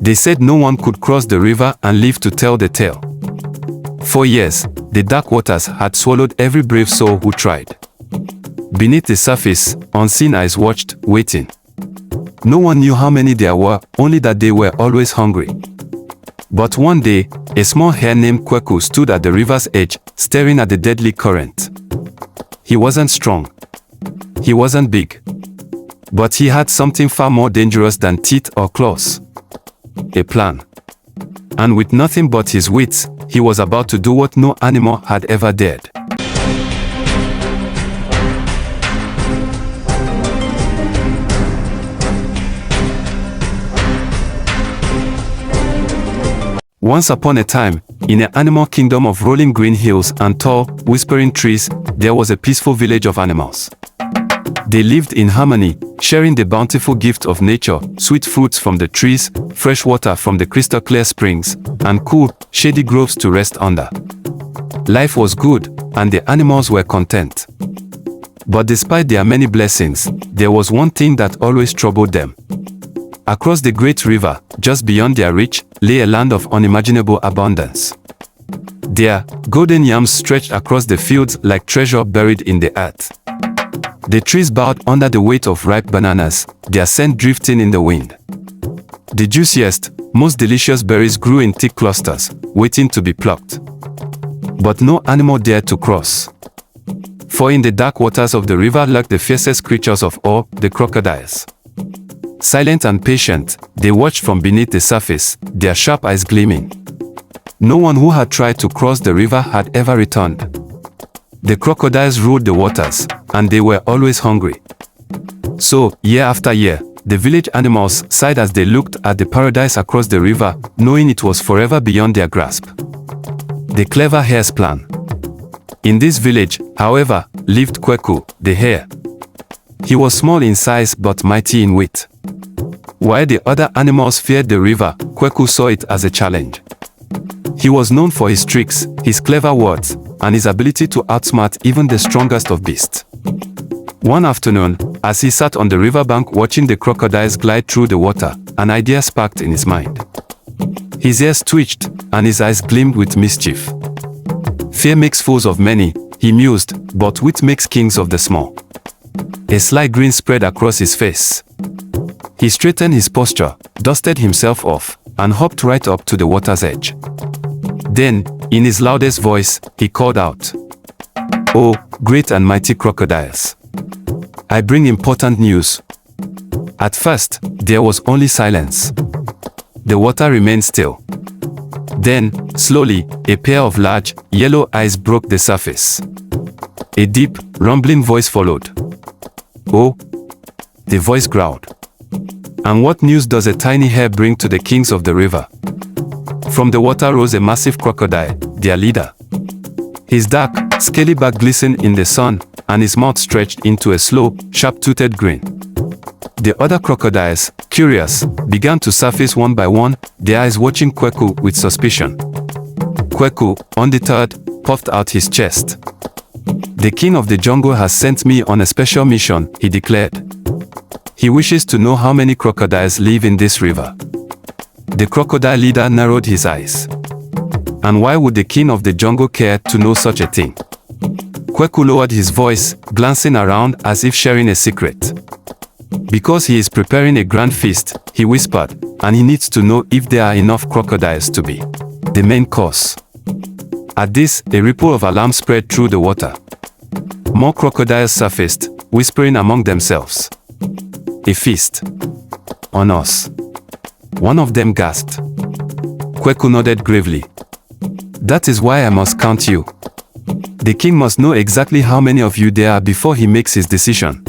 They said no one could cross the river and live to tell the tale. For years, the dark waters had swallowed every brave soul who tried. Beneath the surface, unseen eyes watched, waiting. No one knew how many there were, only that they were always hungry. But one day, a small hare named Kweku stood at the river's edge, staring at the deadly current. He wasn't strong. He wasn't big. But he had something far more dangerous than teeth or claws. A plan. And with nothing but his wits, he was about to do what no animal had ever dared. Once upon a time, in an animal kingdom of rolling green hills and tall, whispering trees, there was a peaceful village of animals. They lived in harmony, sharing the bountiful gift of nature, sweet fruits from the trees, fresh water from the crystal-clear springs, and cool, shady groves to rest under. Life was good, and the animals were content. But despite their many blessings, there was one thing that always troubled them. Across the great river, just beyond their reach, lay a land of unimaginable abundance. There, golden yams stretched across the fields like treasure buried in the earth. The trees bowed under the weight of ripe bananas, their scent drifting in the wind. The juiciest, most delicious berries grew in thick clusters, waiting to be plucked. But no animal dared to cross. For in the dark waters of the river lurked the fiercest creatures of all, the crocodiles. Silent and patient, they watched from beneath the surface, their sharp eyes gleaming. No one who had tried to cross the river had ever returned. The crocodiles ruled the waters, and they were always hungry. So, year after year, the village animals sighed as they looked at the paradise across the river, knowing it was forever beyond their grasp. The clever hare's plan. In this village, however, lived Kweku, the hare. He was small in size but mighty in wit. While the other animals feared the river, Kweku saw it as a challenge. He was known for his tricks, his clever words, and his ability to outsmart even the strongest of beasts. One afternoon, as he sat on the riverbank watching the crocodiles glide through the water, an idea sparked in his mind. His ears twitched, and his eyes gleamed with mischief. Fear makes fools of many, he mused, but wit makes kings of the small. A sly grin spread across his face. He straightened his posture, dusted himself off, and hopped right up to the water's edge. Then, in his loudest voice, he called out, "Oh, great and mighty crocodiles! I bring important news." At first, there was only silence. The water remained still. Then, slowly, a pair of large, yellow eyes broke the surface. A deep, rumbling voice followed. "Oh," the voice growled. "And what news does a tiny hare bring to the kings of the river?" From the water rose a massive crocodile, their leader. His dark, scaly back glistened in the sun, and his mouth stretched into a slow, sharp-toothed grin. The other crocodiles, curious, began to surface one by one, their eyes watching Kweku with suspicion. Kweku, undeterred, puffed out his chest. "The king of the jungle has sent me on a special mission," he declared. "He wishes to know how many crocodiles live in this river." The crocodile leader narrowed his eyes. And why would the king of the jungle care to know such a thing? Kweku lowered his voice, glancing around as if sharing a secret. "Because he is preparing a grand feast," he whispered, "and he needs to know if there are enough crocodiles to be the main course." At this, a ripple of alarm spread through the water. More crocodiles surfaced, whispering among themselves. "A feast. On us." One of them gasped. Kweku nodded gravely. "That is why I must count you. The king must know exactly how many of you there are before he makes his decision."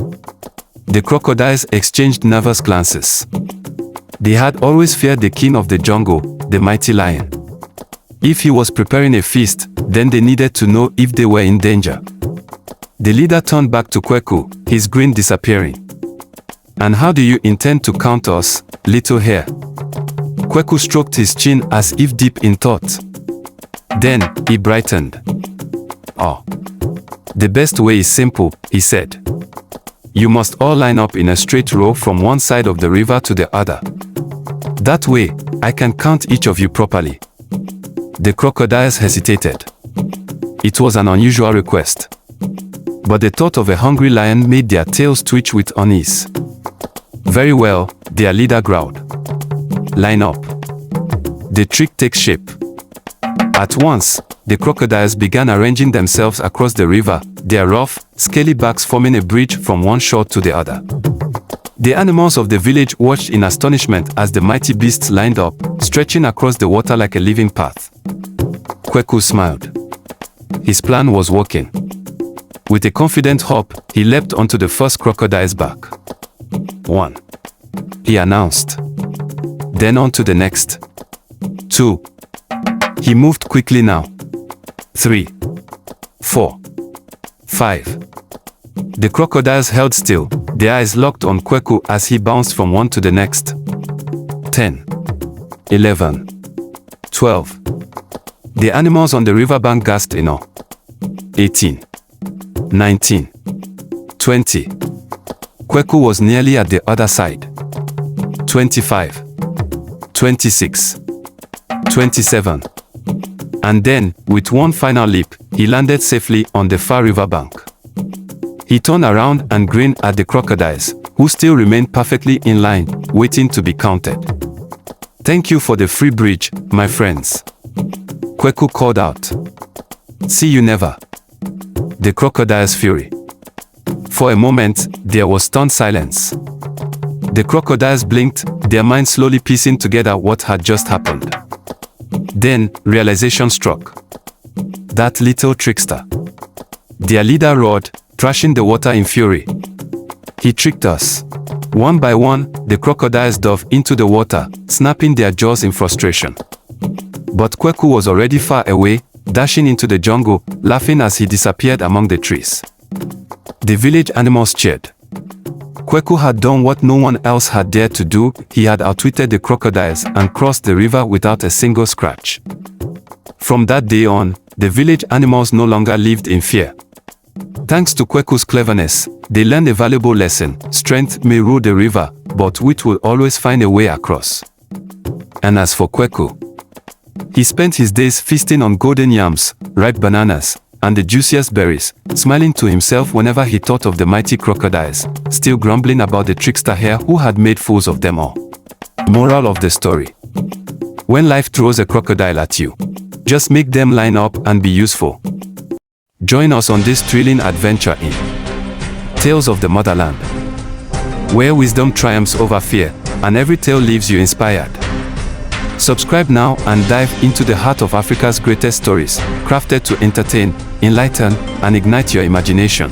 The crocodiles exchanged nervous glances. They had always feared the king of the jungle, the mighty lion. If he was preparing a feast, then they needed to know if they were in danger. The leader turned back to Kweku, his grin disappearing. "And how do you intend to count us, little hare?" Kweku stroked his chin as if deep in thought. Then, he brightened. "Oh. The best way is simple," he said. "You must all line up in a straight row from one side of the river to the other. That way, I can count each of you properly. The crocodiles hesitated. It was an unusual request. But the thought of a hungry lion made their tails twitch with unease. Very well, their leader growled. Line up. The trick takes shape. At once, the crocodiles began arranging themselves across the river, their rough, scaly backs forming a bridge from one shore to the other. The animals of the village watched in astonishment as the mighty beasts lined up, stretching across the water like a living path. Kweku smiled. His plan was working. With a confident hop, he leapt onto the first crocodile's back. 1. He announced. Then on to the next. 2. He moved quickly now. 3. 4. 5. The crocodiles held still, their eyes locked on Kweku as he bounced from one to the next. 10. 11. 12. The animals on the riverbank gasped in awe. 18. 19. 20. Kweku was nearly at the other side. 25. 26. 27. And then, with one final leap, he landed safely on the far riverbank. He turned around and grinned at the crocodiles, who still remained perfectly in line, waiting to be counted. Thank you for the free bridge, my friends. Kweku called out. See you never. The crocodile's fury. For a moment, there was stunned silence. The crocodiles blinked, their minds slowly piecing together what had just happened. Then, realization struck. That little trickster. Their leader roared, thrashing the water in fury. He tricked us. One by one, the crocodiles dove into the water, snapping their jaws in frustration. But Kweku was already far away, dashing into the jungle, laughing as he disappeared among the trees. The village animals cheered. Kweku had done what no one else had dared to do. He had outwitted the crocodiles and crossed the river without a single scratch. From that day on, the village animals no longer lived in fear. Thanks to Kweku's cleverness, they learned a valuable lesson. Strength may rule the river, but wit will always find a way across. And as for Kweku, he spent his days feasting on golden yams, ripe bananas, and the juiciest berries, smiling to himself whenever he thought of the mighty crocodiles, still grumbling about the trickster Hare who had made fools of them all. Moral of the story. When life throws a crocodile at you, just make them line up and be useful. Join us on this thrilling adventure in Tales of the Motherland, where wisdom triumphs over fear, and every tale leaves you inspired. Subscribe now and dive into the heart of Africa's greatest stories, crafted to entertain, enlighten, and ignite your imagination.